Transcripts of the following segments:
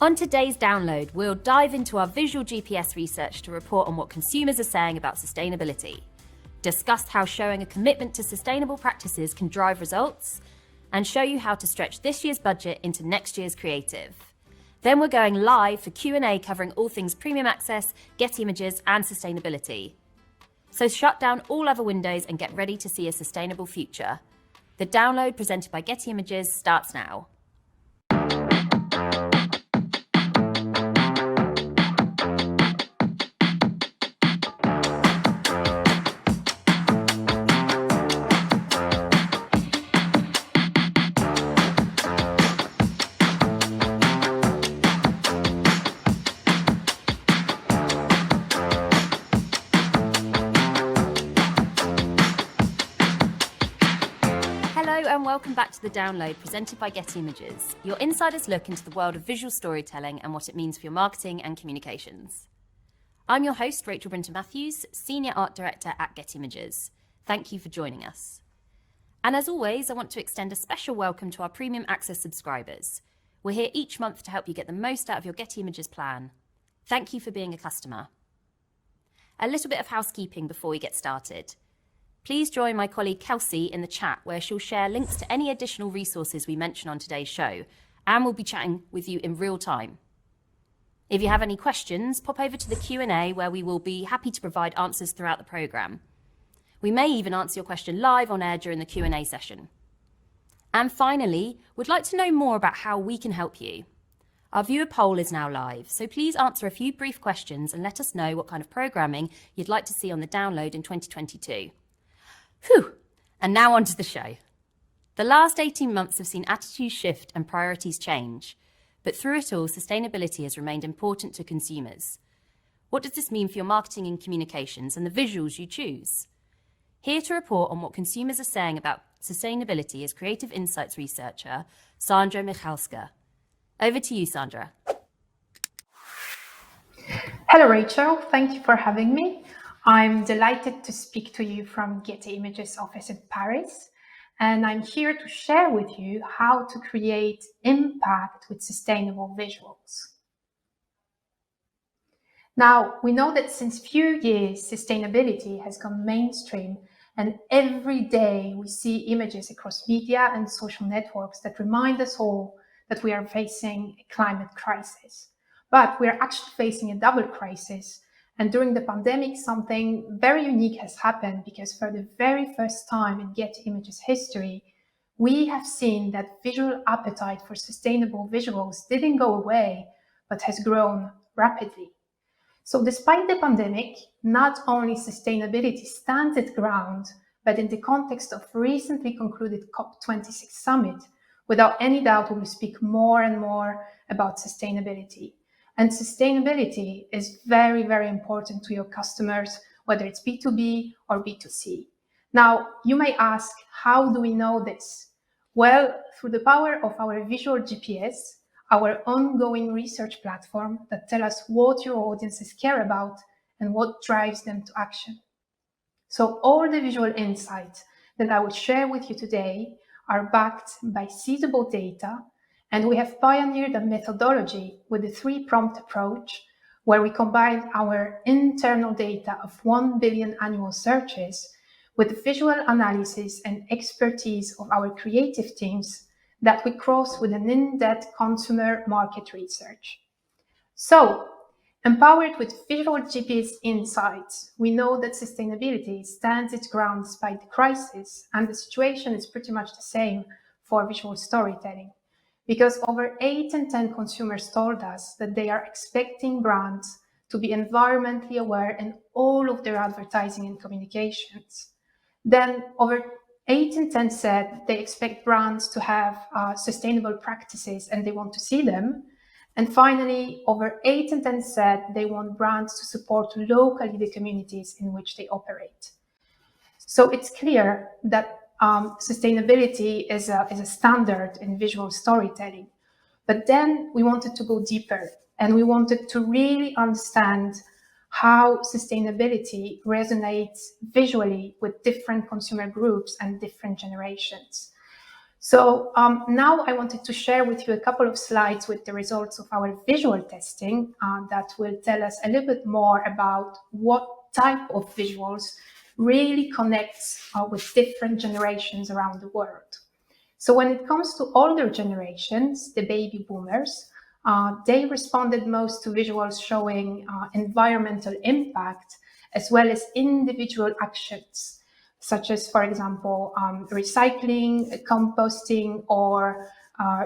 On today's download, we'll dive into our visual GPS research to report on what consumers are saying about sustainability, discuss how showing a commitment to sustainable practices can drive results, and show you how to stretch this year's budget into next year's creative. Then we're going live for Q&A covering all things premium access, Getty Images, and sustainability. So shut down all other windows and get ready to see a sustainable future. The download presented by Getty Images starts now. Hello and welcome back to the download presented by Getty Images, your insider's look into the world of visual storytelling and what it means for your marketing and communications. I'm your host, Rachel Brinton-Matthews, Senior Art Director at Getty Images. Thank you for joining us. And as always, I want to extend a special welcome to our Premium Access subscribers. We're here each month to help you get the most out of your Getty Images plan. Thank you for being a customer. A little bit of housekeeping before we get started. Please join my colleague Kelsey in the chat where she'll share links to any additional resources we mention on today's show, and we'll be chatting with you in real time. If you have any questions, pop over to the Q&A where we will be happy to provide answers throughout the programme. We may even answer your question live on air during the Q&A session. And finally, we'd like to know more about how we can help you. Our viewer poll is now live, so please answer a few brief questions and let us know what kind of programming you'd like to see on the download in 2022. Whew! And now on to the show. The last 18 months have seen attitudes shift and priorities change, but through it all, sustainability has remained important to consumers. What does this mean for your marketing and communications and the visuals you choose? Here to report on what consumers are saying about sustainability is creative insights researcher Sandra Michalska. Over to you, Sandra. Hello, Rachel. Thank you for having me. I'm delighted to speak to you from Getty Images office in Paris, and I'm here to share with you how to create impact with sustainable visuals. Now, we know that since few years, sustainability has gone mainstream, and every day we see images across media and social networks that remind us all that we are facing a climate crisis. But we are actually facing a double crisis. And during the pandemic, something very unique has happened because for the very first time in Getty Images history, we have seen that visual appetite for sustainable visuals didn't go away, but has grown rapidly. So despite the pandemic, not only sustainability stands its ground, but in the context of recently concluded COP26 summit, without any doubt, we will speak more and more about sustainability. And sustainability is very, very important to your customers, whether it's B2B or B2C. Now, you may ask, how do we know this? Well, through the power of our visual GPS, our ongoing research platform that tell us what your audiences care about and what drives them to action. So all the visual insights that I will share with you today are backed by seizable data. And we have pioneered a methodology with the 3-prompt approach, where we combine our internal data of 1 billion annual searches with the visual analysis and expertise of our creative teams that we cross with an in-depth consumer market research. So, empowered with visual GPS insights, we know that sustainability stands its ground despite the crisis, and the situation is pretty much the same for visual storytelling. Because over 8 in 10 consumers told us that they are expecting brands to be environmentally aware in all of their advertising and communications. Then over 8 in 10 said they expect brands to have sustainable practices and they want to see them. And finally, over 8 in 10 said they want brands to support locally the communities in which they operate. So it's clear that sustainability is a standard in visual storytelling. But then we wanted to go deeper and we wanted to really understand how sustainability resonates visually with different consumer groups and different generations. So now I wanted to share with you a couple of slides with the results of our visual testing that will tell us a little bit more about what type of visuals really connects with different generations around the world. So when it comes to older generations, the baby boomers, they responded most to visuals showing environmental impact as well as individual actions, such as, for example, recycling, composting, or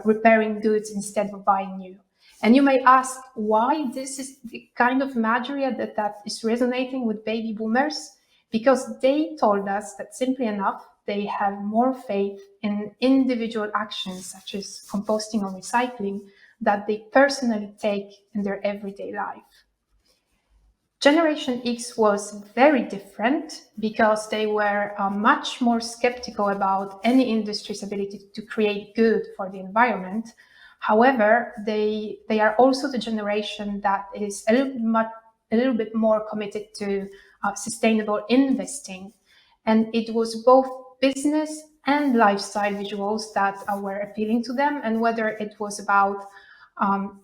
repairing goods instead of buying new. And you may ask why this is the kind of imagery that is resonating with baby boomers, because they told us that simply enough, they have more faith in individual actions such as composting or recycling that they personally take in their everyday life. Generation X was very different because they were much more skeptical about any industry's ability to create good for the environment. However, they are also the generation that is a little bit more committed to sustainable investing. And it was both business and lifestyle visuals that were appealing to them. And whether it was about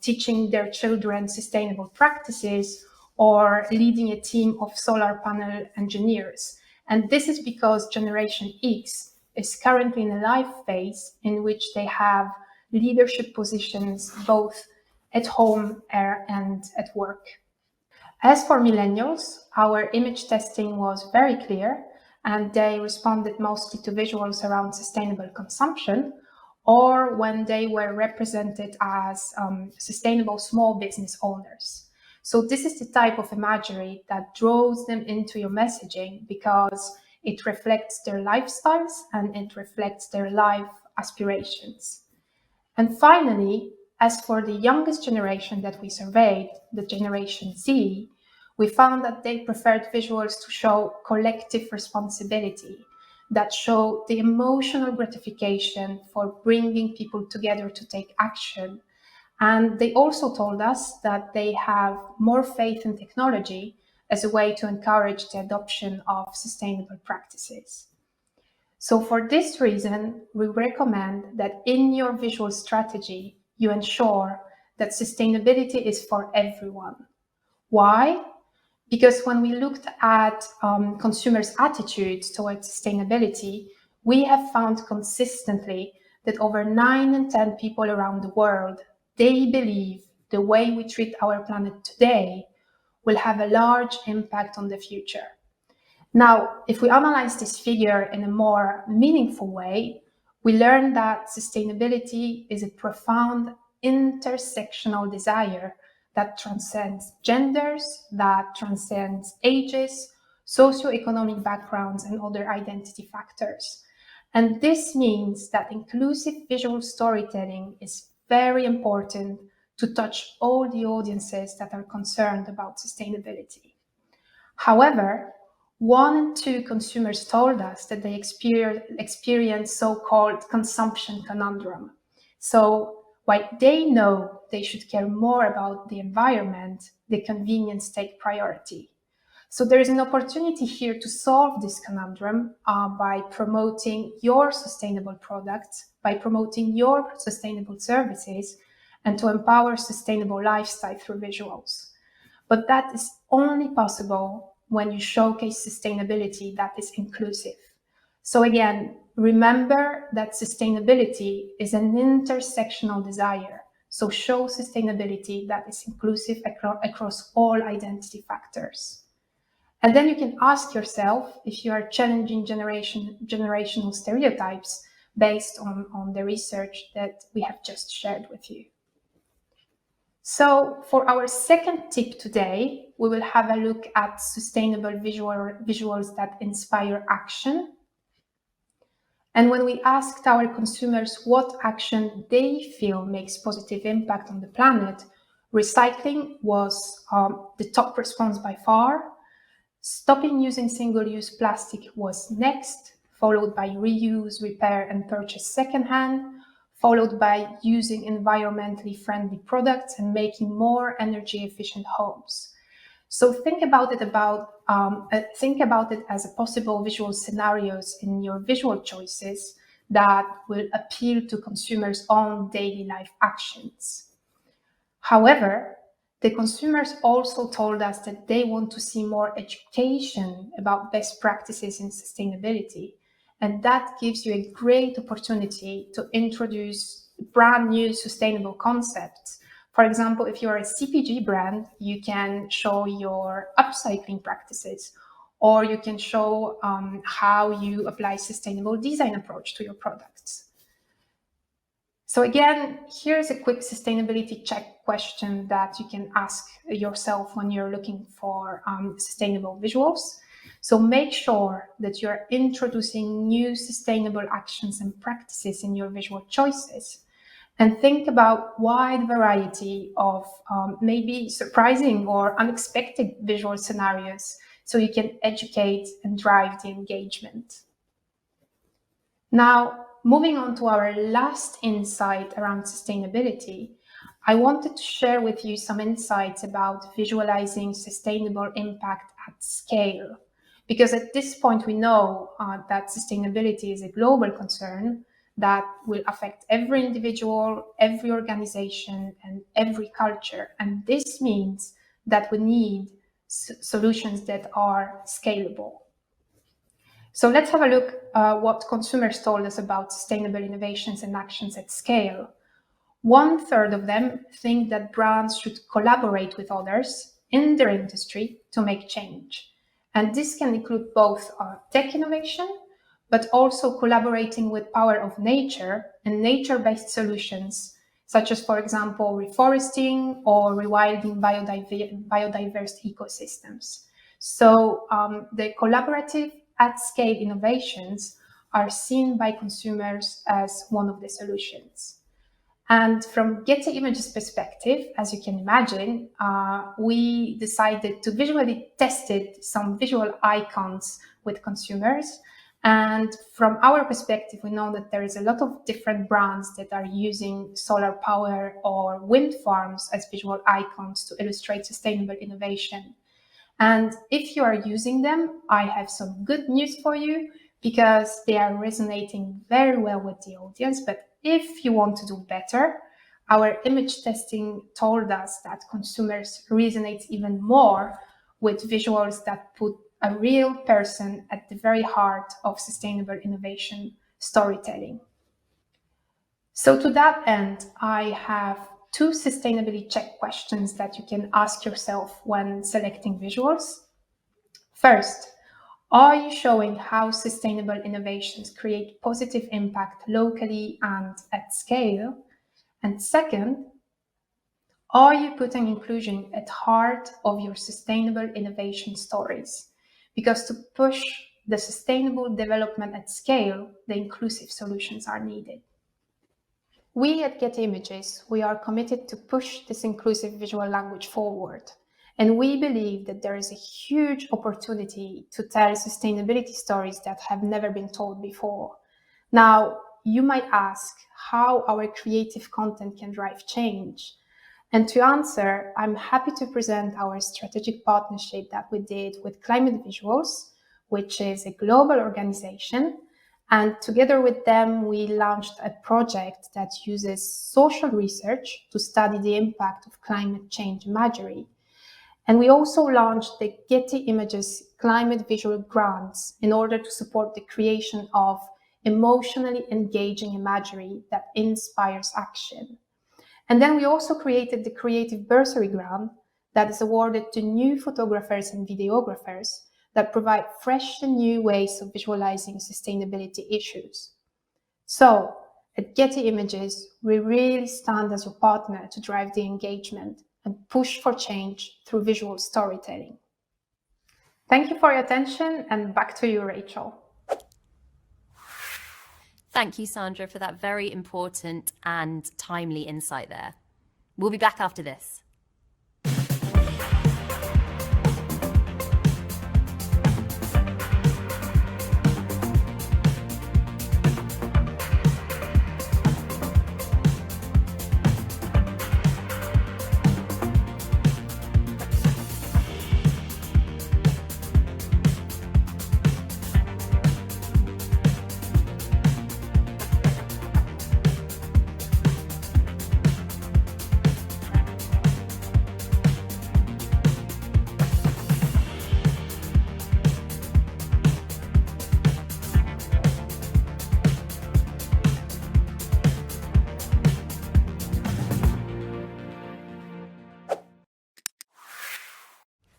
teaching their children sustainable practices or leading a team of solar panel engineers. And this is because Generation X is currently in a life phase in which they have leadership positions both at home and at work. As for millennials, our image testing was very clear, and they responded mostly to visuals around sustainable consumption or when they were represented as sustainable small business owners. So this is the type of imagery that draws them into your messaging because it reflects their lifestyles and it reflects their life aspirations. And finally, as for the youngest generation that we surveyed, the Generation Z, we found that they preferred visuals to show collective responsibility, that show the emotional gratification for bringing people together to take action. And they also told us that they have more faith in technology as a way to encourage the adoption of sustainable practices. So for this reason, we recommend that in your visual strategy, you ensure that sustainability is for everyone. Why? Because when we looked at consumers' attitudes towards sustainability, we have found consistently that over 9 in 10 people around the world, they believe the way we treat our planet today will have a large impact on the future. Now, if we analyze this figure in a more meaningful way, we learn that sustainability is a profound intersectional desire that transcends genders, that transcends ages, socioeconomic backgrounds, and other identity factors. And this means that inclusive visual storytelling is very important to touch all the audiences that are concerned about sustainability. However, 1 in 2 consumers told us that they experience so-called consumption conundrum. So while they know they should care more about the environment, the convenience take priority. So there is an opportunity here to solve this conundrum by promoting your sustainable products, by promoting your sustainable services, and to empower sustainable lifestyle through visuals. But that is only possible when you showcase sustainability that is inclusive. So again, remember that sustainability is an intersectional desire. So show sustainability that is inclusive across all identity factors. And then you can ask yourself if you are challenging generational stereotypes based on the research that we have just shared with you. So for our second tip today, we will have a look at sustainable visuals that inspire action. And when we asked our consumers what action they feel makes positive impact on the planet, recycling was the top response by far. Stopping using single-use plastic was next, followed by reuse, repair, and purchase secondhand, followed by using environmentally friendly products and making more energy efficient homes. So think about it as a possible visual scenarios in your visual choices that will appeal to consumers' own daily life actions. However, the consumers also told us that they want to see more education about best practices in sustainability. And that gives you a great opportunity to introduce brand new sustainable concepts. For example, if you're a CPG brand, you can show your upcycling practices, or you can show how you apply sustainable design approach to your products. So again, here's a quick sustainability check question that you can ask yourself when you're looking for sustainable visuals. So make sure that you're introducing new sustainable actions and practices in your visual choices. And think about wide variety of maybe surprising or unexpected visual scenarios so you can educate and drive the engagement. Now, moving on to our last insight around sustainability, I wanted to share with you some insights about visualizing sustainable impact at scale. Because at this point, we know that sustainability is a global concern that will affect every individual, every organization, and every culture. And this means that we need solutions that are scalable. So let's have a look at what consumers told us about sustainable innovations and actions at scale. 1/3 of them think that brands should collaborate with others in their industry to make change. And this can include both tech innovation, but also collaborating with power of nature and nature-based solutions, such as, for example, reforesting or rewilding biodiverse ecosystems. So the collaborative at-scale innovations are seen by consumers as one of the solutions. And from Getty Images perspective, as you can imagine, we decided to visually test some visual icons with consumers. And from our perspective, we know that there is a lot of different brands that are using solar power or wind farms as visual icons to illustrate sustainable innovation. And if you are using them, I have some good news for you because they are resonating very well with the audience. But if you want to do better, our image testing told us that consumers resonate even more with visuals that put a real person at the very heart of sustainable innovation storytelling. So to that end, I have 2 sustainability check questions that you can ask yourself when selecting visuals. First, are you showing how sustainable innovations create positive impact locally and at scale? And second, are you putting inclusion at heart of your sustainable innovation stories? Because to push the sustainable development at scale, the inclusive solutions are needed. We at Getty Images, we are committed to push this inclusive visual language forward. And we believe that there is a huge opportunity to tell sustainability stories that have never been told before. Now, you might ask how our creative content can drive change. And to answer, I'm happy to present our strategic partnership that we did with Climate Visuals, which is a global organization. And together with them, we launched a project that uses social research to study the impact of climate change imagery. And we also launched the Getty Images Climate Visual Grants in order to support the creation of emotionally engaging imagery that inspires action. And then we also created the Creative Bursary Grant that is awarded to new photographers and videographers that provide fresh and new ways of visualizing sustainability issues. So, at Getty Images, we really stand as your partner to drive the engagement and push for change through visual storytelling. Thank you for your attention, and back to you, Rachel. Thank you, Sandra, for that very important and timely insight there. We'll be back after this.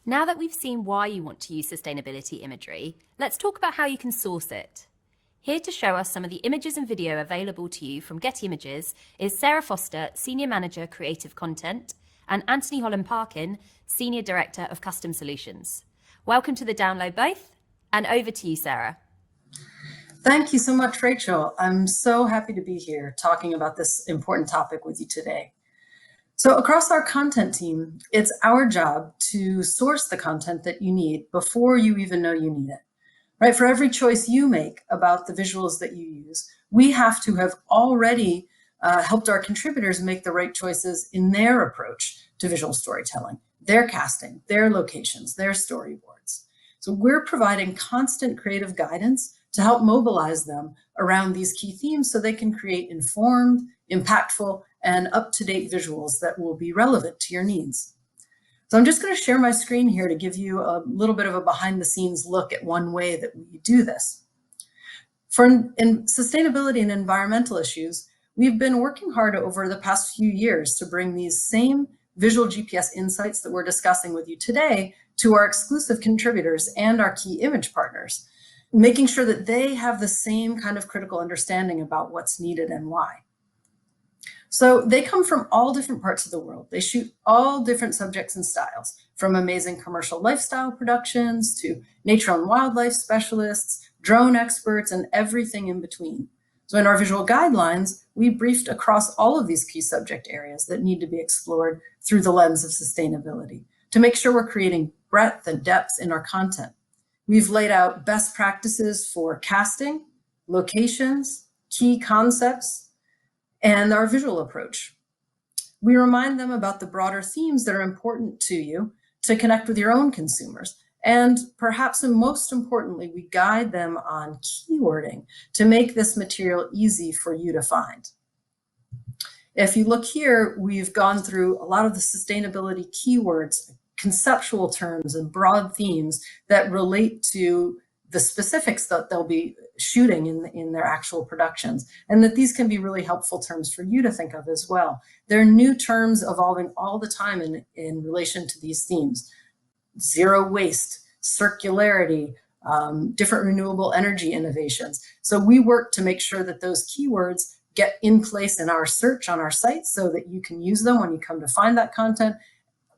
Now that we've seen why you want to use sustainability imagery, let's talk about how you can source it. Here to show us some of the images and video available to you from Getty Images is Sarah Foster, Senior Manager Creative Content, and Anthony Holland-Parkin, Senior Director of Custom Solutions. Welcome to the download both, and over to you, Sarah. Thank you so much, Rachel. I'm so happy to be here talking about this important topic with you today. So across our content team, it's our job to source the content that you need before you even know you need it. Right? For every choice you make about the visuals that you use, we have to have already helped our contributors make the right choices in their approach to visual storytelling, their casting, their locations, their storyboards. So we're providing constant creative guidance to help mobilize them around these key themes so they can create informed, impactful, and up-to-date visuals that will be relevant to your needs. So I'm just going to share my screen here to give you a little bit of a behind-the-scenes look at one way that we do this. In sustainability and environmental issues, we've been working hard over the past few years to bring these same visual GPS insights that we're discussing with you today to our exclusive contributors and our key image partners, making sure that they have the same kind of critical understanding about what's needed and why. So they come from all different parts of the world. They shoot all different subjects and styles, from amazing commercial lifestyle productions to nature and wildlife specialists, drone experts, and everything in between. So in our visual guidelines, we briefed across all of these key subject areas that need to be explored through the lens of sustainability to make sure we're creating breadth and depth in our content. We've laid out best practices for casting, locations, key concepts, and our visual approach. We remind them about the broader themes that are important to you to connect with your own consumers. And perhaps and most importantly, we guide them on keywording to make this material easy for you to find. If you look here, we've gone through a lot of the sustainability keywords, conceptual terms, and broad themes that relate to the specifics that they'll be shooting in their actual productions, and that these can be really helpful terms for you to think of as well. There are new terms evolving all the time in relation to these themes. Zero waste, circularity, different renewable energy innovations. So we work to make sure that those keywords get in place in our search on our site so that you can use them when you come to find that content.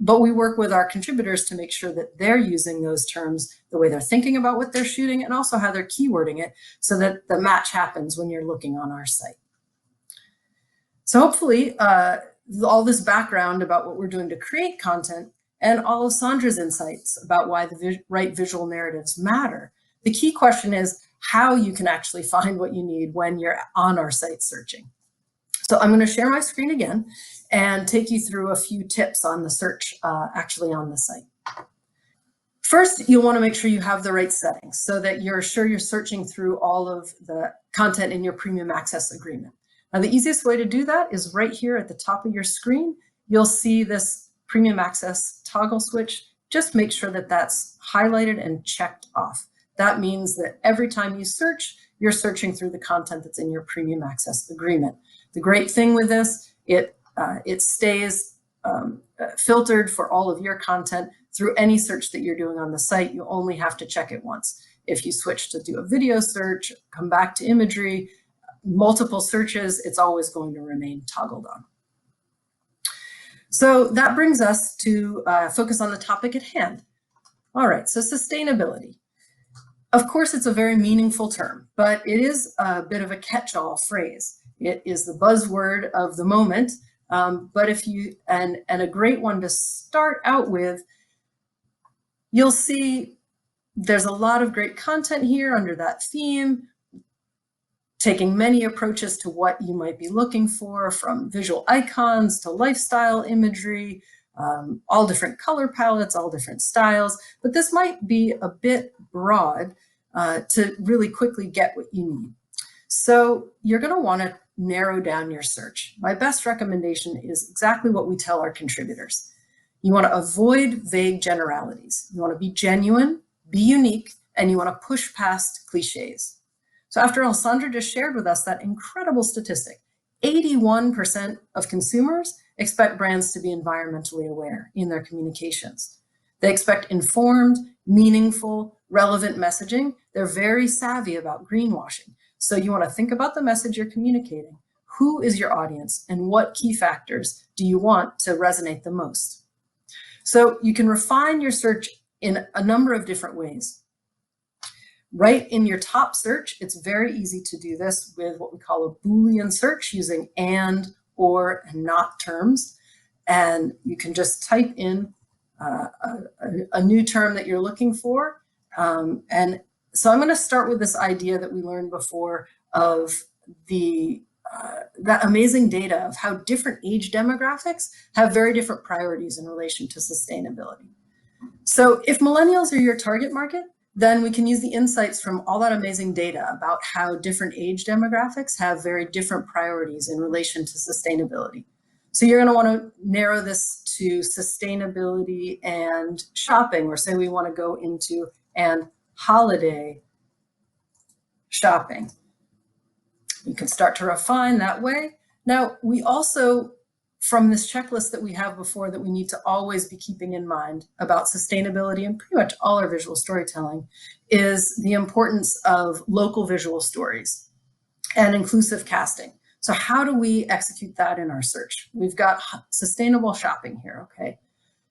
But we work with our contributors to make sure that they're using those terms the way they're thinking about what they're shooting and also how they're keywording it so that the match happens when you're looking on our site. So hopefully all this background about what we're doing to create content and all of Sandra's insights about why the right visual narratives matter. The key question is how you can actually find what you need when you're on our site searching. So I'm going to share my screen again and take you through a few tips on the search actually on the site. First, you'll want to make sure you have the right settings so that you're sure you're searching through all of the content in your premium access agreement. Now, the easiest way to do that is right here at the top of your screen. You'll see this premium access toggle switch. Just make sure that that's highlighted and checked off. That means that every time you search, you're searching through the content that's in your premium access agreement. The great thing with this, it stays filtered for all of your content through any search that you're doing on the site. You only have to check it once. If you switch to do a video search, come back to imagery, multiple searches, it's always going to remain toggled on. So that brings us to focus on the topic at hand. All right, so sustainability. Of course, it's a very meaningful term, but it is a bit of a catch-all phrase. It is the buzzword of the moment, but if you, and a great one to start out with, you'll see there's a lot of great content here under that theme, taking many approaches to what you might be looking for, from visual icons to lifestyle imagery, all different color palettes, all different styles, but this might be a bit broad to really quickly get what you need. So you're going to want to narrow down your search. My best recommendation is exactly what we tell our contributors. You want to avoid vague generalities. You want to be genuine, be unique, and you want to push past cliches. So after all, Sandra just shared with us that incredible statistic. 81% of consumers expect brands to be environmentally aware in their communications. They expect informed, meaningful, relevant messaging. They're very savvy about greenwashing. So you want to think about the message you're communicating. Who is your audience and what key factors do you want to resonate the most? So you can refine your search in a number of different ways. Right in your top search, it's very easy to do this with what we call a Boolean search using and, or, and not terms. And you can just type in a new term that you're looking for. And so I'm going to start with this idea that we learned before of that amazing data of how different age demographics have very different priorities in relation to sustainability. So if millennials are your target market, then we can use the insights from all that amazing data about how different age demographics have very different priorities in relation to sustainability. So you're going to want to narrow this to sustainability and shopping, or say we want to go into and holiday shopping. You can start to refine that way. Now, we also, from this checklist that we have before that we need to always be keeping in mind about sustainability and pretty much all our visual storytelling, is the importance of local visual stories and inclusive casting. So how do we execute that in our search? We've got sustainable shopping here, okay?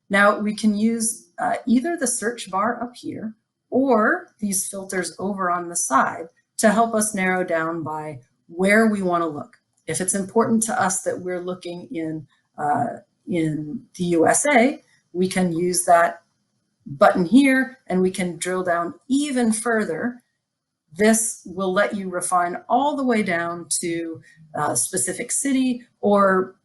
Now we can use either the search bar up here or these filters over on the side to help us narrow down by where we want to look. If it's important to us that we're looking in the USA, we can use that button here and we can drill down even further. This will let you refine all the way down to a specific city or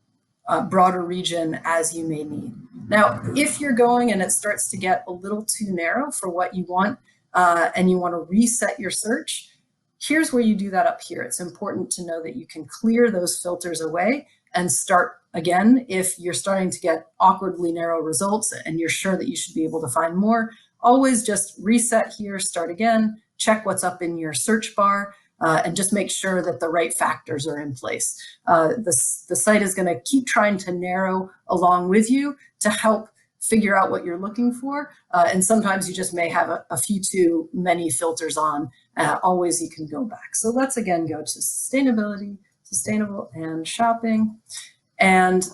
a broader region as you may need. Now, if you're going and it starts to get a little too narrow for what you want and you want to reset your search, here's where you do that up here. It's important to know that you can clear those filters away and start again. If you're starting to get awkwardly narrow results and you're sure that you should be able to find more, always just reset here, start again, check what's up in your search bar, and just make sure that the right factors are in place. The site is going to keep trying to narrow along with you to help figure out what you're looking for. And sometimes you just may have a few too many filters on. Always you can go back. So let's again go to sustainability, sustainable and shopping. And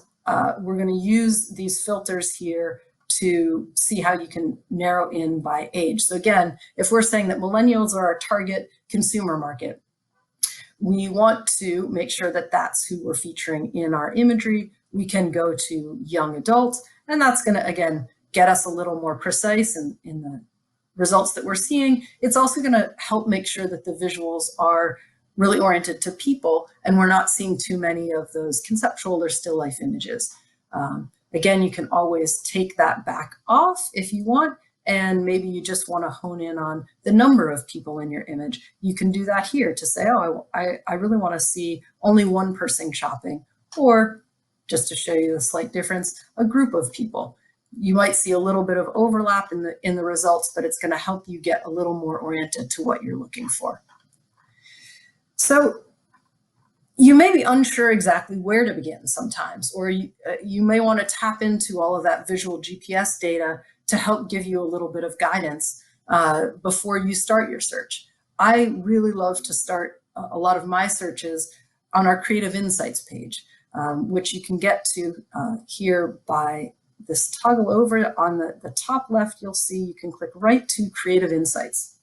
we're going to use these filters here to see how you can narrow in by age. So again, if we're saying that millennials are our target consumer market, we want to make sure that that's who we're featuring in our imagery. We can go to young adult, and that's going to, again, get us a little more precise in the results that we're seeing. It's also going to help make sure that the visuals are really oriented to people and we're not seeing too many of those conceptual or still life images. Again, you can always take that back off if you want, and maybe you just want to hone in on the number of people in your image. You can do that here to say, oh, I really want to see only one person shopping, or just to show you the slight difference, a group of people. You might see a little bit of overlap in the results, but it's going to help you get a little more oriented to what you're looking for. So you may be unsure exactly where to begin sometimes, or you may want to tap into all of that visual GPS data to help give you a little bit of guidance before you start your search. I really love to start a lot of my searches on our Creative Insights page, which you can get to here by this toggle over on the top left. You'll see you can click right to Creative Insights.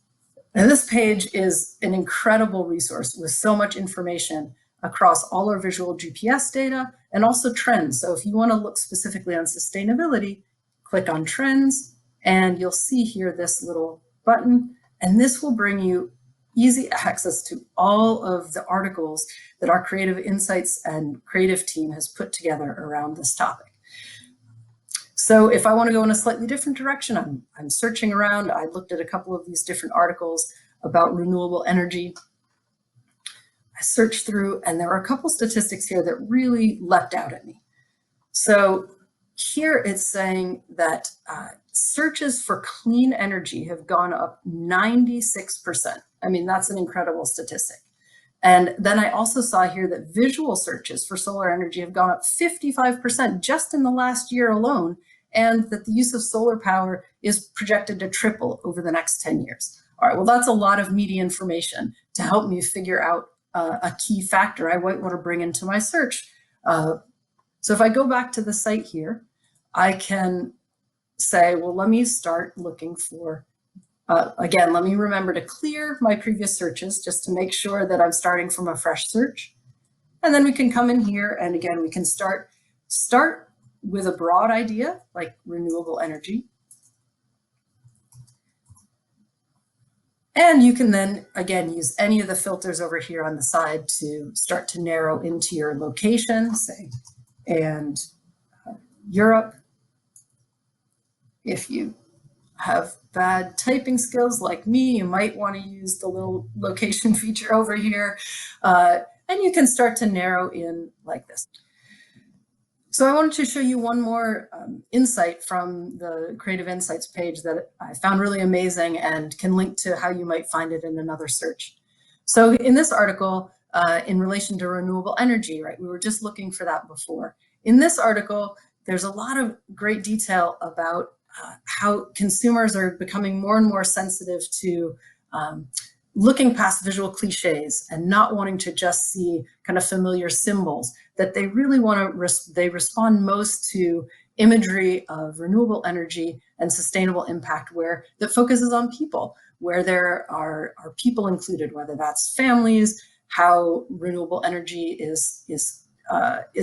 And this page is an incredible resource with so much information across all our visual GPS data and also trends. So if you want to look specifically on sustainability, click on trends and you'll see here this little button, and this will bring you easy access to all of the articles that our Creative Insights and creative team has put together around this topic. So if I want to go in a slightly different direction, I'm searching around. I looked at a couple of these different articles about renewable energy. I searched through, and there are a couple statistics here that really leapt out at me. So here it's saying that searches for clean energy have gone up 96%. I mean, that's an incredible statistic. And then I also saw here that visual searches for solar energy have gone up 55% just in the last year alone. and that the use of solar power is projected to triple over the next 10 years. All right, well, that's a lot of media information to help me figure out a key factor I might want to bring into my search. So if I go back to the site here, I can say, well, let me start looking for, again, let me remember to clear my previous searches just to make sure that I'm starting from a fresh search. And then we can come in here and again, we can start with a broad idea like renewable energy. And you can then, again, use any of the filters over here on the side to start to narrow into your location, say, and Europe. If you have bad typing skills like me, you might want to use the little location feature over here. And you can start to narrow in like this. So I wanted to show you one more insight from the Creative Insights page that I found really amazing and can link to how you might find it in another search. So in this article, in relation to renewable energy, right, we were just looking for that before. In this article, there's a lot of great detail about how consumers are becoming more and more sensitive to looking past visual cliches and not wanting to just see kind of familiar symbols, that they really want to, they respond most to imagery of renewable energy and sustainable impact that focuses on people, where there are people included, whether that's families, how renewable energy is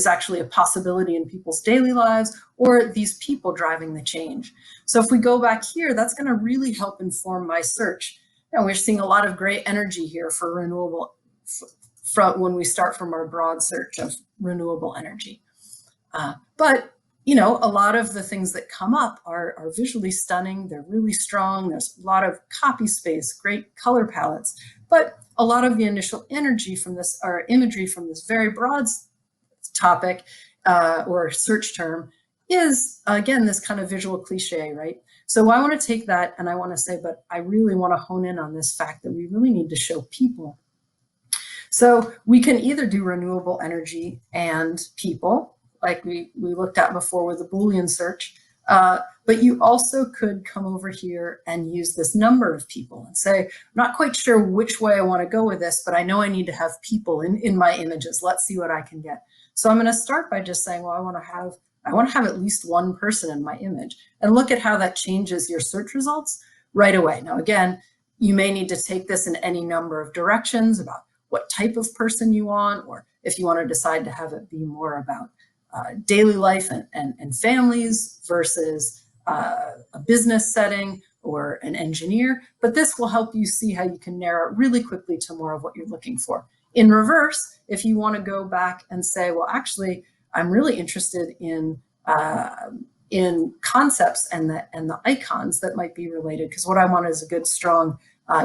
actually a possibility in people's daily lives, or these people driving the change. So if we go back here, that's going to really help inform my search. And we're seeing a lot of great energy here for renewable when we start from our broad search of renewable energy. But you know, a lot of the things that come up are visually stunning. They're really strong. There's a lot of copy space, great color palettes, but a lot of the initial energy from this, or imagery from this very broad topic or search term is, again, this kind of visual cliche, right? So I want to take that and I want to say, but I really want to hone in on this fact that we really need to show people. So we can either do renewable energy and people, like we looked at before with the Boolean search, but you also could come over here and use this number of people and say, I'm not quite sure which way I want to go with this, but I know I need to have people in my images. Let's see what I can get. So I'm going to start by just saying, well, I want to have at least one person in my image, and look at how that changes your search results right away. Now, again, you may need to take this in any number of directions about what type of person you want, or if you want to decide to have it be more about daily life and families versus a business setting or an engineer. But this will help you see how you can narrow it really quickly to more of what you're looking for. In reverse, if you want to go back and say, well, actually, I'm really interested in concepts and the icons that might be related, because what I want is a good, strong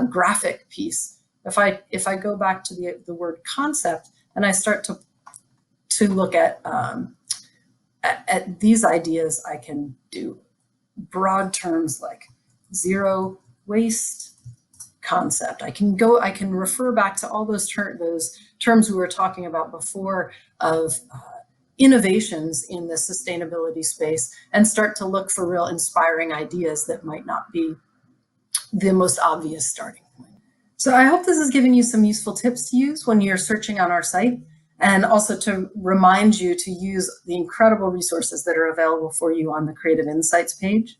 graphic piece. If I go back to the word concept and I start to look at these ideas, I can do broad terms like zero waste concept. I can refer back to all those terms we were talking about before of innovations in the sustainability space, and start to look for real inspiring ideas that might not be the most obvious starting point. So I hope this has given you some useful tips to use when you're searching on our site, and also to remind you to use the incredible resources that are available for you on the Creative Insights page.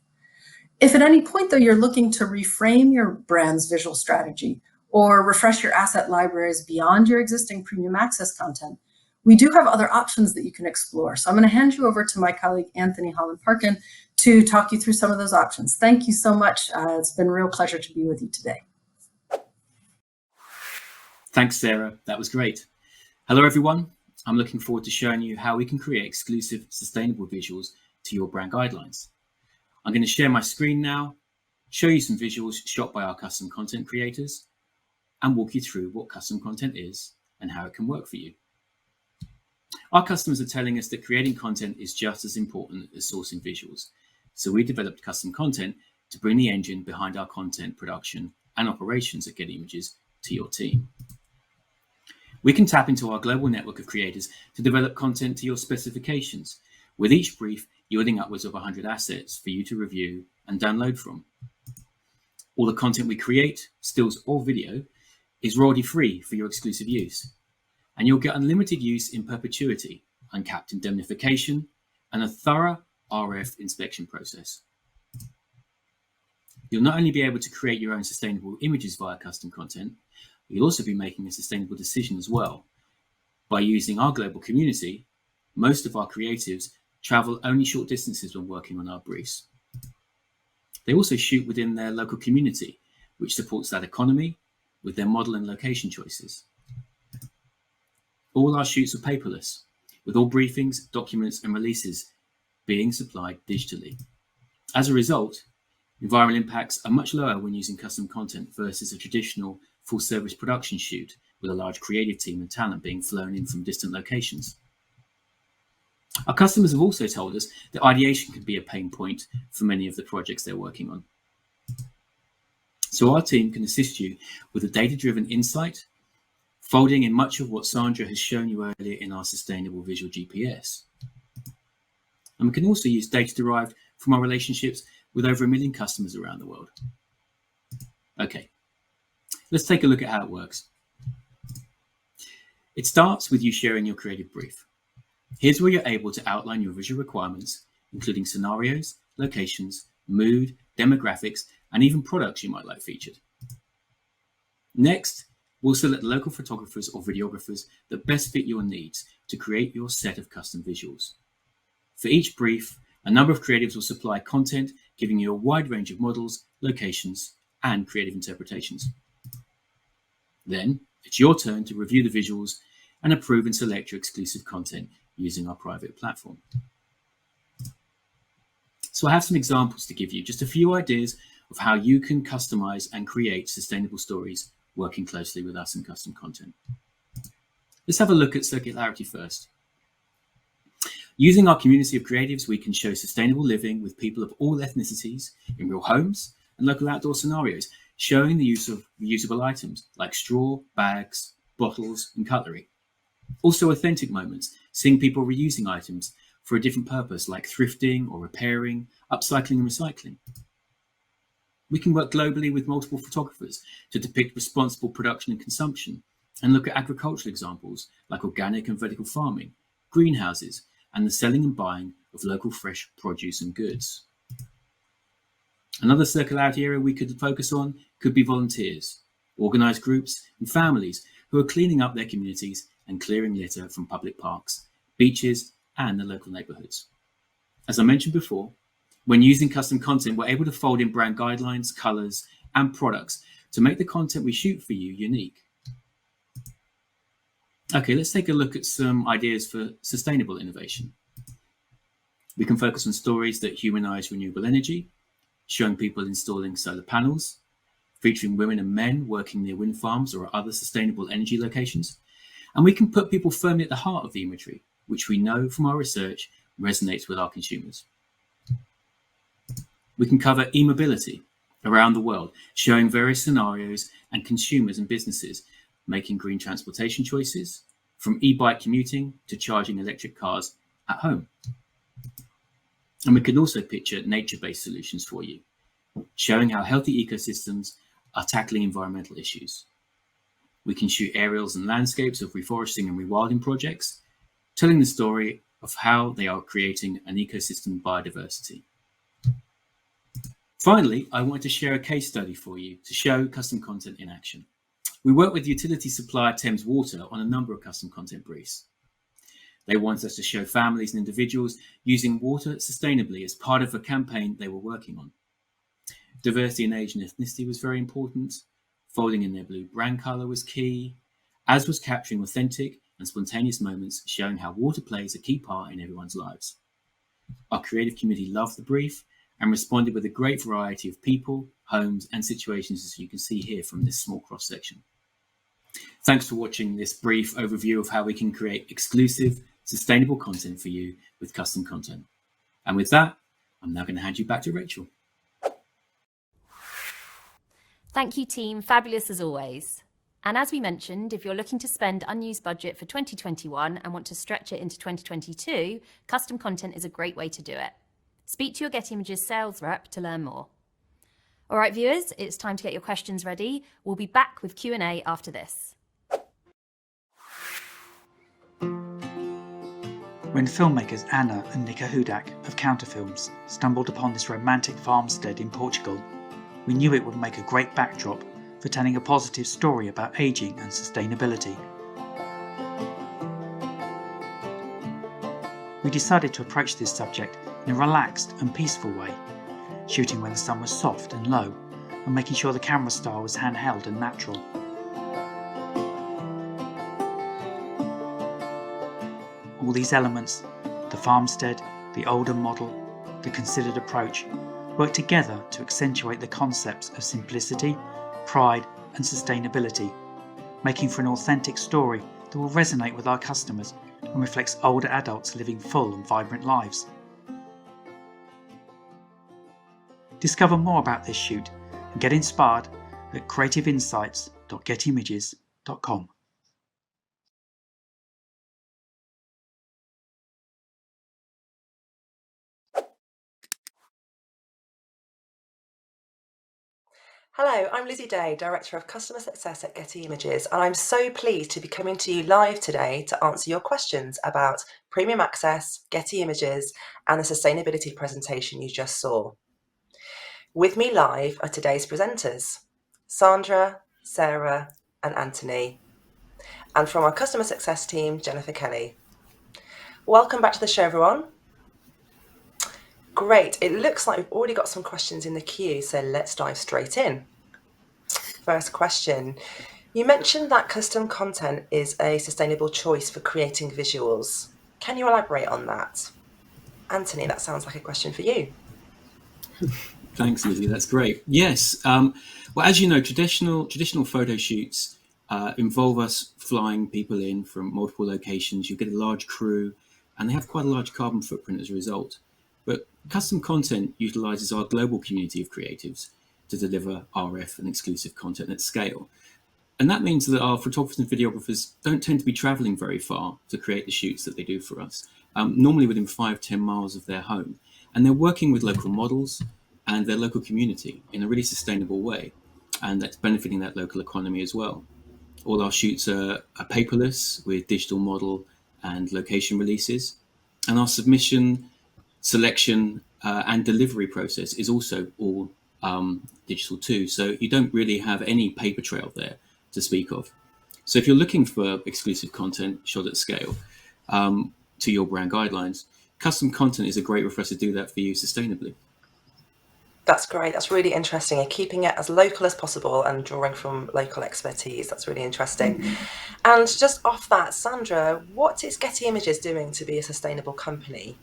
If at any point, though, you're looking to reframe your brand's visual strategy or refresh your asset libraries beyond your existing premium access content, we do have other options that you can explore. So I'm going to hand you over to my colleague, Anthony Holland-Parkin, to talk you through some of those options. Thank you so much. It's been a real pleasure to be with you today. Thanks, Sarah. That was great. Hello, everyone. I'm looking forward to showing you how we can create exclusive, sustainable visuals to your brand guidelines. I'm going to share my screen now, show you some visuals shot by our custom content creators, and walk you through what custom content is and how it can work for you. Our customers are telling us that creating content is just as important as sourcing visuals. So we developed custom content to bring the engine behind our content production and operations at Getty Images to your team. We can tap into our global network of creators to develop content to your specifications, with each brief yielding upwards of 100 assets for you to review and download from. All the content we create, stills or video, is royalty-free for your exclusive use, and you'll get unlimited use in perpetuity, uncapped indemnification, and a thorough RF inspection process. You'll not only be able to create your own sustainable images via custom content, but you'll also be making a sustainable decision as well. By using our global community, most of our creatives travel only short distances when working on our briefs. They also shoot within their local community, which supports that economy with their model and location choices. All our shoots are paperless, with all briefings, documents, and releases being supplied digitally. As a result, environmental impacts are much lower when using custom content versus a traditional full-service production shoot with a large creative team and talent being flown in from distant locations. Our customers have also told us that ideation can be a pain point for many of the projects they're working on. So our team can assist you with a data-driven insight, folding in much of what Sandra has shown you earlier in our sustainable visual GPS. And we can also use data derived from our relationships with over 1 million customers around the world. Okay, let's take a look at how it works. It starts with you sharing your creative brief. Here's where you're able to outline your visual requirements, including scenarios, locations, mood, demographics, and even products you might like featured. Next, we'll select local photographers or videographers that best fit your needs to create your set of custom visuals. For each brief, a number of creatives will supply content, giving you a wide range of models, locations, and creative interpretations. Then, it's your turn to review the visuals and approve and select your exclusive content using our private platform. So I have some examples to give you, just a few ideas of how you can customize and create sustainable stories working closely with us in custom content. Let's have a look at circularity first. Using our community of creatives, we can show sustainable living with people of all ethnicities in real homes and local outdoor scenarios, showing the use of reusable items like straw, bags, bottles, and cutlery. Also authentic moments, seeing people reusing items for a different purpose like thrifting or repairing, upcycling and recycling. We can work globally with multiple photographers to depict responsible production and consumption and look at agricultural examples like organic and vertical farming, greenhouses, and the selling and buying of local fresh produce and goods. Another circularity area we could focus on could be volunteers, organised groups and families who are cleaning up their communities and clearing litter from public parks, beaches, and the local neighbourhoods. As I mentioned before, when using custom content, we're able to fold in brand guidelines, colours, and products to make the content we shoot for you unique. Okay, let's take a look at some ideas for sustainable innovation. We can focus on stories that humanise renewable energy, showing people installing solar panels, featuring women and men working near wind farms or other sustainable energy locations. And we can put people firmly at the heart of the imagery, which we know from our research resonates with our consumers. We can cover e-mobility around the world, showing various scenarios and consumers and businesses making green transportation choices, from e-bike commuting to charging electric cars at home. And we can also picture nature-based solutions for you, showing how healthy ecosystems are tackling environmental issues. We can shoot aerials and landscapes of reforesting and rewilding projects, telling the story of how they are creating an ecosystem biodiversity. Finally, I want to share a case study for you to show custom content in action. We work with utility supplier Thames Water on a number of custom content briefs. They wanted us to show families and individuals using water sustainably as part of a campaign they were working on. Diversity in age and ethnicity was very important. Folding in their blue brand colour was key, as was capturing authentic and spontaneous moments showing how water plays a key part in everyone's lives. Our creative community loved the brief and responded with a great variety of people, homes, and situations, as you can see here from this small cross-section. Thanks for watching this brief overview of how we can create exclusive, sustainable content for you with custom content. And with that, I'm now going to hand you back to Rachel. Thank you, team. Fabulous as always. And as we mentioned, if you're looking to spend unused budget for 2021 and want to stretch it into 2022, custom content is a great way to do it. Speak to your Getty Images sales rep to learn more. All right, viewers, it's time to get your questions ready. We'll be back with Q&A after this. When filmmakers Anna and Nika Hudak of Counterfilms stumbled upon this romantic farmstead in Portugal, we knew it would make a great backdrop for telling a positive story about ageing and sustainability. We decided to approach this subject in a relaxed and peaceful way, shooting when the sun was soft and low, and making sure the camera style was handheld and natural. All these elements, the farmstead, the older model, the considered approach, work together to accentuate the concepts of simplicity, pride and sustainability, making for an authentic story that will resonate with our customers and reflects older adults living full and vibrant lives. Discover more about this shoot and get inspired at creativeinsights.gettyimages.com. Hello, I'm Lizzie Day, Director of Customer Success at Getty Images, and I'm so pleased to be coming to you live today to answer your questions about Premium Access, Getty Images, and the sustainability presentation you just saw. With me live are today's presenters, Sandra, Sarah, and Anthony, and from our Customer Success team, Jennifer Kelly. Welcome back to the show, everyone. Great, it looks like we've already got some questions in the queue, so let's dive straight in. First question. You mentioned that custom content is a sustainable choice for creating visuals. Can you elaborate on that? Anthony, that sounds like a question for you. Thanks, Lizzie. That's great. Yes. Well, as you know, traditional photo shoots involve us flying people in from multiple locations. You get a large crew, and they have quite a large carbon footprint as a result. But custom content utilizes our global community of creatives to deliver RF and exclusive content at scale. And that means that our photographers and videographers don't tend to be traveling very far to create the shoots that they do for us, normally within 5-10 miles of their home. And they're working with local models and their local community in a really sustainable way. And that's benefiting that local economy as well. All our shoots are paperless with digital model and location releases. And our submission, selection, and delivery process is also all digital too. So you don't really have any paper trail there to speak of. So if you're looking for exclusive content shot at scale to your brand guidelines, custom content is a great way for us to do that for you sustainably. That's great. That's really interesting. And keeping it as local as possible and drawing from local expertise. That's really interesting. Mm-hmm. And just off that, Sandra, what is Getty Images doing to be a sustainable company?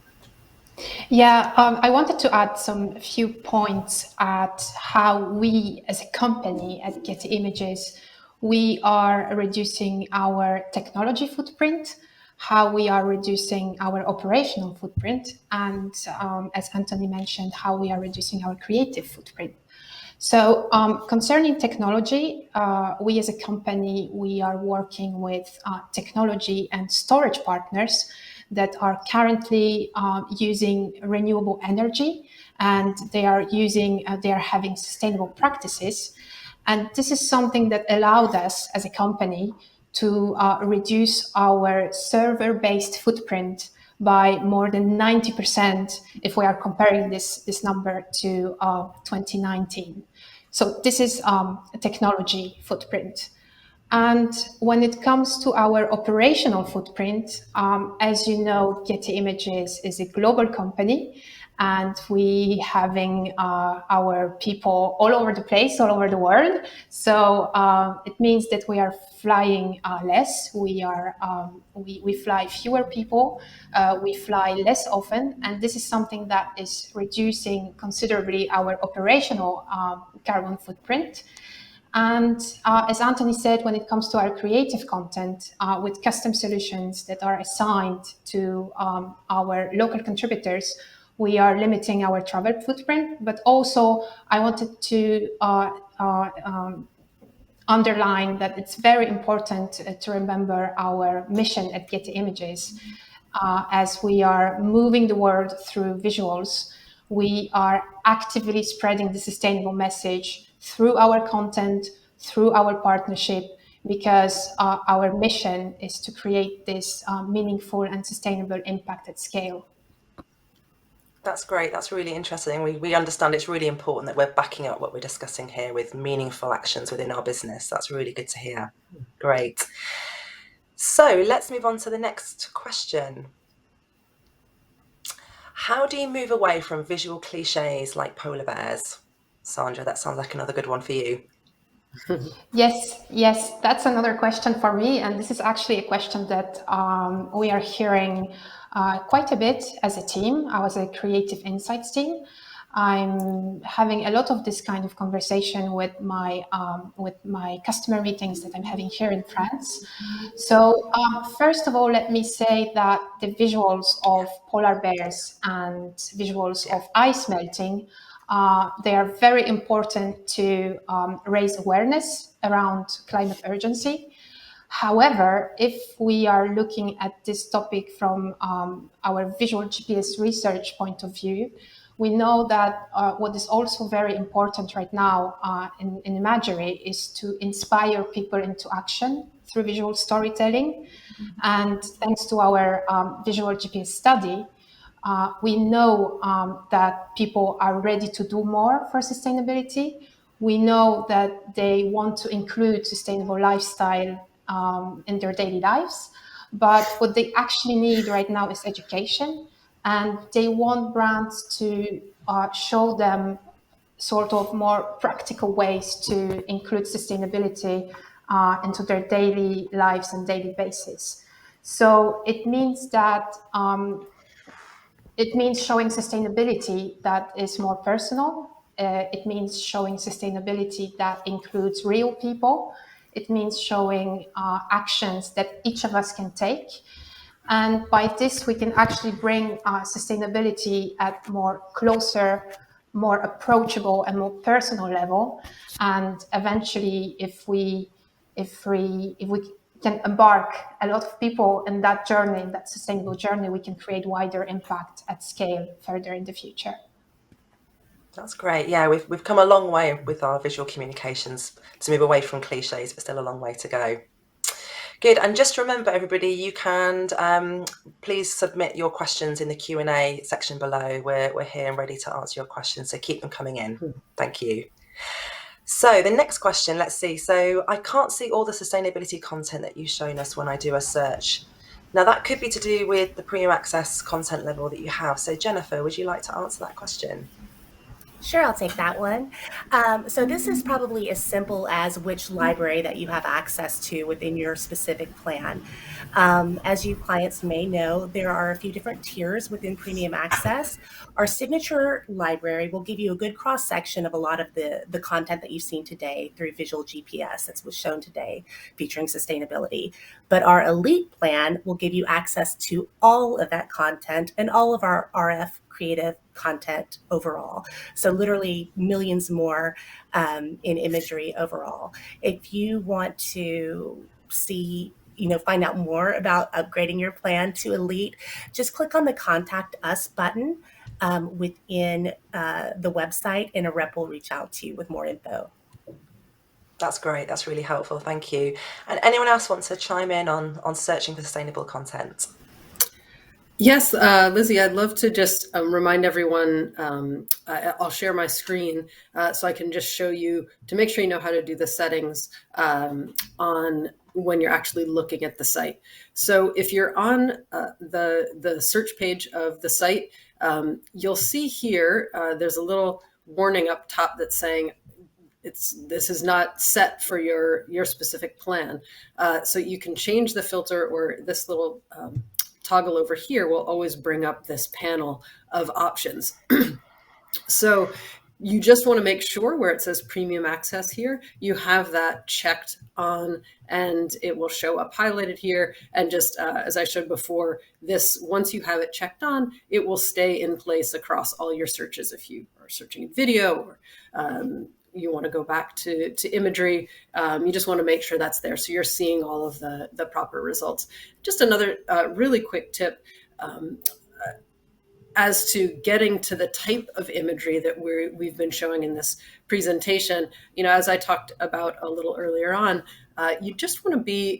Yeah, I wanted to add some few points at how we as a company at Getty Images, we are reducing our technology footprint, how we are reducing our operational footprint, and as Anthony mentioned, how we are reducing our creative footprint. So concerning technology, we as a company, we are working with technology and storage partners that are currently using renewable energy, and they are having sustainable practices. And this is something that allowed us as a company to reduce our server-based footprint by more than 90% if we are comparing this number to 2019. So this is a technology footprint. And when it comes to our operational footprint, as you know, Getty Images is a global company, and we having our people all over the place, all over the world. So it means that we are flying less. We fly fewer people. We fly less often, and this is something that is reducing considerably our operational carbon footprint. And as Anthony said, when it comes to our creative content, with custom solutions that are assigned to our local contributors, we are limiting our travel footprint. But also, I wanted to underline that it's very important to remember our mission at Getty Images. As we are moving the world through visuals, we are actively spreading the sustainable message through our content, through our partnership, because our mission is to create this meaningful and sustainable impact at scale. That's great. That's really interesting. We understand it's really important that we're backing up what we're discussing here with meaningful actions within our business. That's really good to hear. Great. So let's move on to the next question. How do you move away from visual cliches like polar bears? Sandra, that sounds like another good one for you. Yes, that's another question for me. And this is actually a question that we are hearing quite a bit as a team, as a creative insights team. I'm having a lot of this kind of conversation with my customer meetings that I'm having here in France. So first of all, let me say that the visuals of polar bears and visuals of ice melting, they are very important to raise awareness around climate urgency. However, if we are looking at this topic from our visual GPS research point of view, we know that what is also very important right now in imagery is to inspire people into action through visual storytelling. And thanks to our visual GPS study, we know that people are ready to do more for sustainability. We know that they want to include sustainable lifestyle in their daily lives. But what they actually need right now is education. And they want brands to show them sort of more practical ways to include sustainability into their daily lives and daily basis. So it means that it means showing sustainability that is more personal. It means showing sustainability that includes real people. It means showing actions that each of us can take. And by this, we can actually bring sustainability at more closer, more approachable and more personal level. And eventually, if we can embark a lot of people in that journey, in that sustainable journey, we can create wider impact at scale further in the future. That's great. Yeah, we've come a long way with our visual communications to move away from cliches, but still a long way to go. Good. And just remember, everybody, you can please submit your questions in the Q&A section below. We're here and ready to answer your questions, so keep them coming in. Thank you. So the next question, let's see. So I can't see all the sustainability content that you've shown us when I do a search. Now that could be to do with the premium access content level that you have. So Jennifer, would you like to answer that question? Sure, I'll take that one. So this is probably as simple as which library that you have access to within your specific plan. As you clients may know, there are a few different tiers within Premium Access. Our signature library will give you a good cross-section of a lot of the content that you've seen today through Visual GPS that was shown today, featuring sustainability. But our Elite plan will give you access to all of that content and all of our RF creative content overall. So literally millions more in imagery overall. If you want to see, find out more about upgrading your plan to Elite, just click on the Contact Us button within the website, and a rep will reach out to you with more info. That's great. That's really helpful. Thank you. And anyone else want to chime in on searching for sustainable content? Yes, Lizzie, I'd love to just remind everyone, I'll share my screen so I can just show you, to make sure you know how to do the settings on when you're actually looking at the site. So if you're on the search page of the site, you'll see here, there's a little warning up top that's saying, this is not set for your specific plan. So you can change the filter, or this little toggle over here will always bring up this panel of options. So you just want to make sure where it says premium access here, you have that checked on, and it will show up highlighted here. And just as I showed before, this, once you have it checked on, it will stay in place across all your searches. If you are searching video to go back to imagery. You just want to make sure that's there, so you're seeing all of the proper results. Just another really quick tip. As to getting to the type of imagery that we've been showing in this presentation, as I talked about a little earlier on, you just want to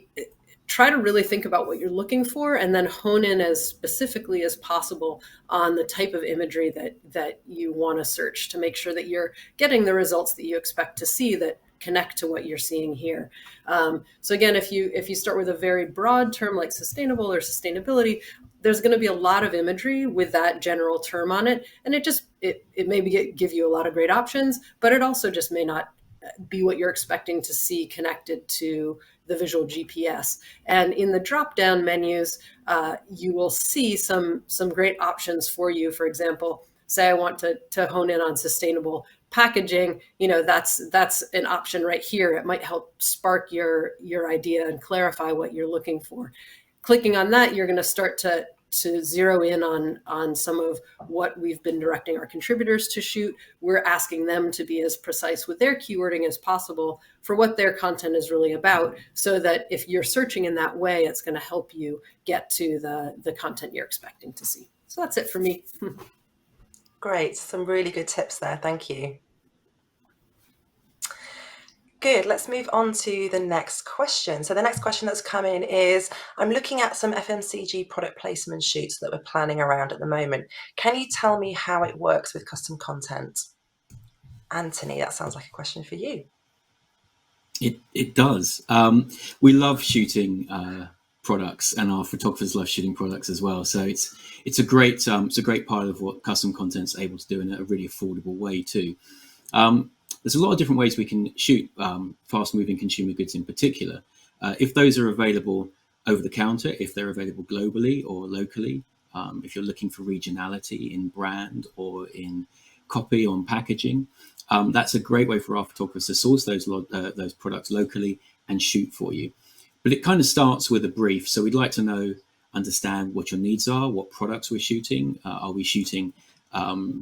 try to really think about what you're looking for and then hone in as specifically as possible on the type of imagery that you want to search to make sure that you're getting the results that you expect to see that connect to what you're seeing here. So again, if you start with a very broad term like sustainable or sustainability, there's going to be a lot of imagery with that general term on it, and it may give you a lot of great options, but it also just may not be what you're expecting to see connected to the visual GPS. And in the drop-down menus, you will see some great options for you. For example, say I want to hone in on sustainable packaging, that's an option right here. It might help spark your idea and clarify what you're looking for. Clicking on that, you're going to start to zero in on some of what we've been directing our contributors to shoot. We're asking them to be as precise with their keywording as possible for what their content is really about, so that if you're searching in that way, it's going to help you get to the content you're expecting to see. So that's it for me. Great. Some really good tips there. Thank you. Good. Let's move on to the next question. So the next question that's come in is, I'm looking at some FMCG product placement shoots that we're planning around at the moment. Can you tell me how it works with custom content? Anthony, that sounds like a question for you. It does. We love shooting products, and our photographers love shooting products as well. So it's a great part of what custom content's able to do in a really affordable way too. There's a lot of different ways we can shoot fast-moving consumer goods in particular. If those are available over the counter, if they're available globally or locally, if you're looking for regionality in brand or in copy on packaging, that's a great way for our photographers to source those products locally and shoot for you. But it kind of starts with a brief. So we'd like to understand what your needs are, what products we're shooting. Are we shooting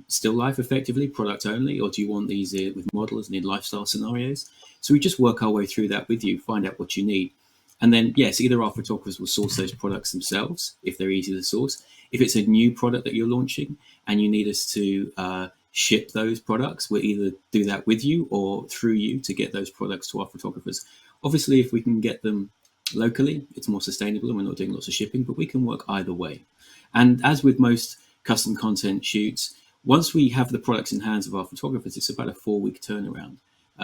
still life effectively, product only, or do you want these with models and in lifestyle scenarios? So we just work our way through that with you, find out what you need. And then, yes, either our photographers will source those products themselves if they're easy to source. If it's a new product that you're launching and you need us to ship those products, we'll either do that with you or through you to get those products to our photographers. Obviously, if we can get them locally, it's more sustainable and we're not doing lots of shipping, but we can work either way. And as with most custom content shoots, once we have the products in hands of our photographers, it's about a 4-week turnaround.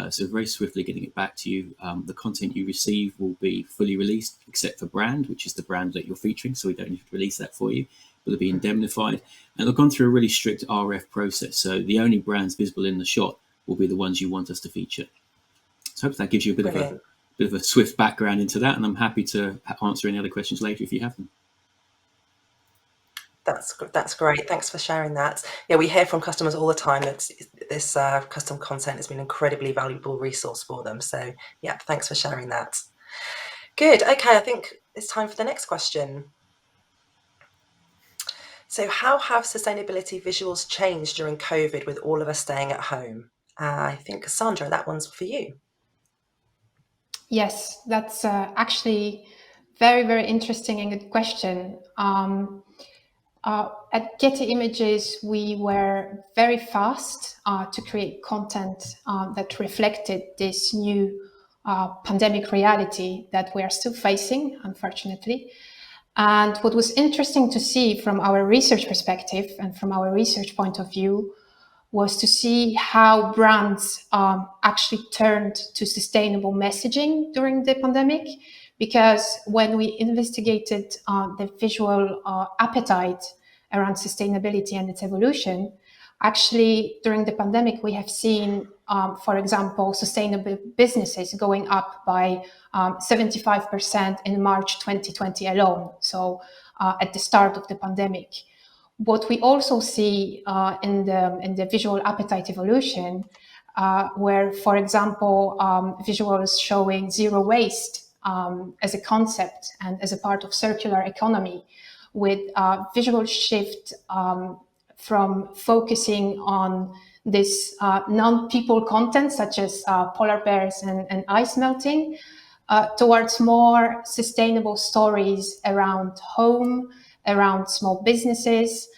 So very swiftly getting it back to you. The content you receive will be fully released, except for brand, which is the brand that you're featuring. So we don't need to release that for you, but it'll be indemnified. And they've gone through a really strict RF process. So the only brands visible in the shot will be the ones you want us to feature. So I hope that gives you a bit of a swift background into that. And I'm happy to answer any other questions later if you have them. That's great. Thanks for sharing that. Yeah, we hear from customers all the time that this custom content has been an incredibly valuable resource for them. So yeah, thanks for sharing that. Good. Okay, I think it's time for the next question. So how have sustainability visuals changed during COVID with all of us staying at home? I think, Sandra, that one's for you. Yes, that's actually very, very interesting and good question. At Getty Images, we were very fast to create content that reflected this new pandemic reality that we are still facing, unfortunately. And what was interesting to see from our research perspective and from our research point of view was to see how brands actually turned to sustainable messaging during the pandemic. Because when we investigated the visual appetite around sustainability and its evolution, actually during the pandemic, we have seen, for example, sustainable businesses going up by 75% in March 2020 alone. So at the start of the pandemic. What we also see in the visual appetite evolution, where, for example, visuals showing zero waste as a concept and as a part of circular economy, with visual shift from focusing on this non-people content, such as polar bears and ice melting, towards more sustainable stories around home, around small businesses.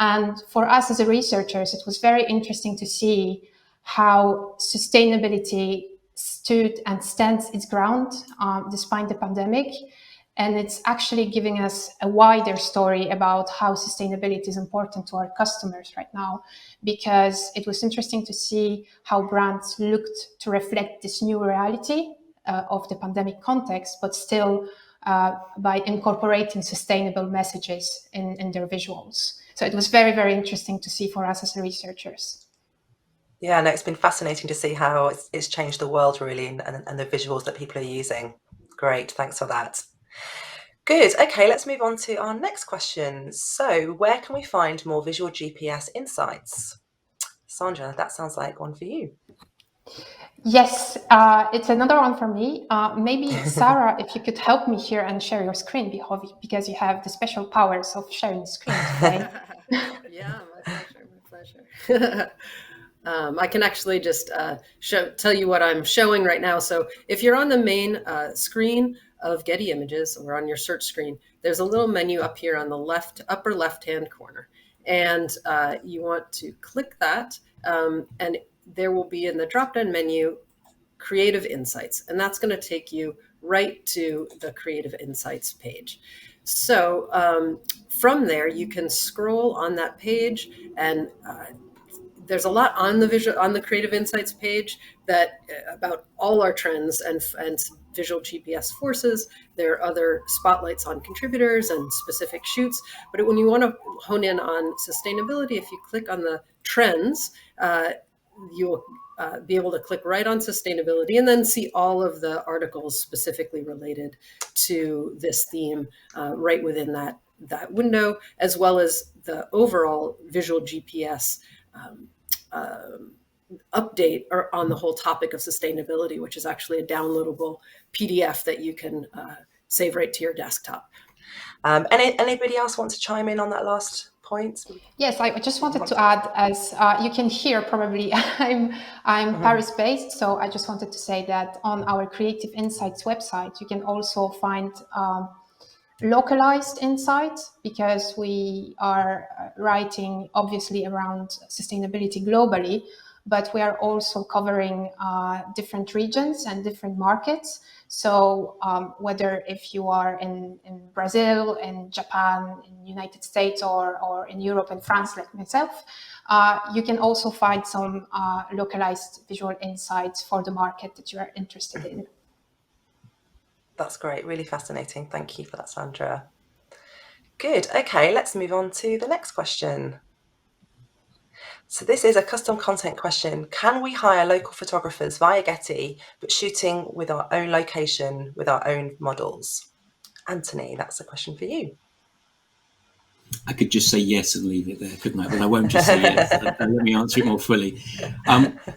And for us as researchers, it was very interesting to see how sustainability stood and stands its ground despite the pandemic. And it's actually giving us a wider story about how sustainability is important to our customers right now, because it was interesting to see how brands looked to reflect this new reality of the pandemic context, but still by incorporating sustainable messages in their visuals. So it was very, very interesting to see for us as researchers. Yeah, no, it's been fascinating to see how it's changed the world really, and the visuals that people are using. Great, thanks for that. Good. Okay, let's move on to our next question. So, where can we find more visual GPS insights? Sandra, that sounds like one for you. Yes, it's another one for me. Maybe Sarah, if you could help me here and share your screen, because you have the special powers of sharing screen today. Yeah, my pleasure. I can actually just tell you what I'm showing right now. So if you're on the main screen of Getty Images or on your search screen, there's a little menu up here on the upper left-hand corner. And you want to click that, and there will be in the drop-down menu, Creative Insights. And that's going to take you right to the Creative Insights page. So from there, you can scroll on that page, and there's a lot on the Creative Insights page that about all our trends and visual GPS forces. There are other spotlights on contributors and specific shoots. But when you want to hone in on sustainability, if you click on the trends, you'll be able to click right on sustainability and then see all of the articles specifically related to this theme right within that window, as well as the overall visual GPS update on the whole topic of sustainability, which is actually a downloadable PDF that you can save right to your desktop. Anybody else want to chime in on that last point? Yes, I just wanted to add, as you can hear probably, I'm Paris-based, so I just wanted to say that on our Creative Insights website, you can also find localized insights, because we are writing obviously around sustainability globally, but we are also covering different regions and different markets. So whether if you are in Brazil, in Japan, in United States, or in Europe and France, like myself, you can also find some localized visual insights for the market that you are interested in. That's great, really fascinating. Thank you for that, Sandra. Good. Okay, let's move on to the next question. So this is a custom content question. Can we hire local photographers via Getty, but shooting with our own location, with our own models? Anthony, that's a question for you. I could just say yes and leave it there, couldn't I? But I won't just say yes. Let me answer it more fully.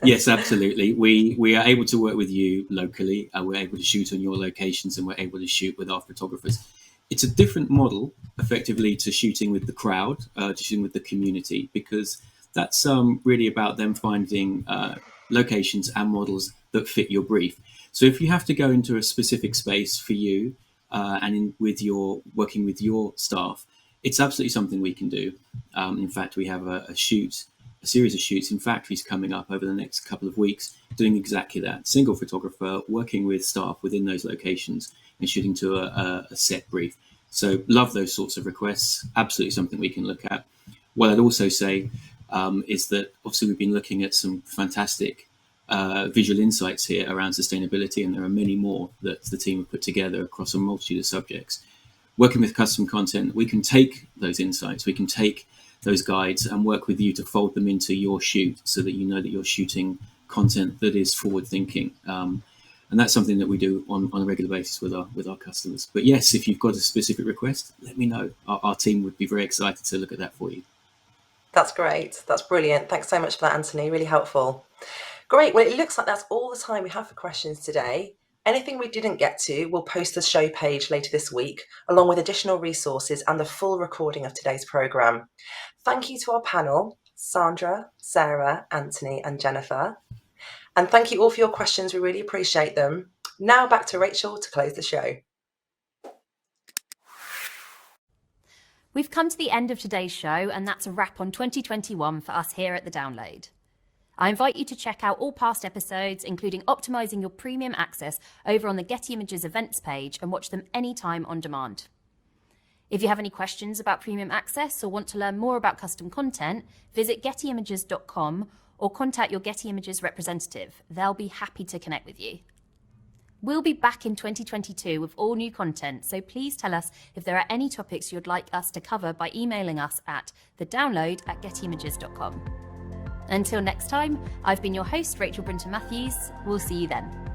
Yes, absolutely. We are able to work with you locally. We're able to shoot on your locations, and we're able to shoot with our photographers. It's a different model, effectively, to shooting with the crowd, to shooting with the community, because that's really about them finding locations and models that fit your brief. So if you have to go into a specific space for you and working with your staff, it's absolutely something we can do. In fact, we have a series of shoots in factories coming up over the next couple of weeks, doing exactly that. Single photographer working with staff within those locations and shooting to a set brief. So love those sorts of requests. Absolutely something we can look at. What I'd also say is that obviously we've been looking at some fantastic visual insights here around sustainability, and there are many more that the team have put together across a multitude of subjects. Working with custom content, we can take those insights, we can take those guides and work with you to fold them into your shoot so that you know that you're shooting content that is forward thinking. And that's something that we do on a regular basis with our customers. But yes, if you've got a specific request, let me know. Our team would be very excited to look at that for you. That's great. That's brilliant. Thanks so much for that, Anthony. Really helpful. Great. Well, it looks like that's all the time we have for questions today. Anything we didn't get to, we'll post the show page later this week, along with additional resources and the full recording of today's programme. Thank you to our panel, Sandra, Sarah, Anthony, and Jennifer. And thank you all for your questions. We really appreciate them. Now back to Rachel to close the show. We've come to the end of today's show, and that's a wrap on 2021 for us here at The Download. I invite you to check out all past episodes, including optimizing your premium access, over on the Getty Images events page and watch them anytime on demand. If you have any questions about premium access or want to learn more about custom content, visit gettyimages.com or contact your Getty Images representative. They'll be happy to connect with you. We'll be back in 2022 with all new content, so please tell us if there are any topics you'd like us to cover by emailing us at thedownload@gettyimages.com. Until next time, I've been your host, Rachel Brinton Matthews. We'll see you then.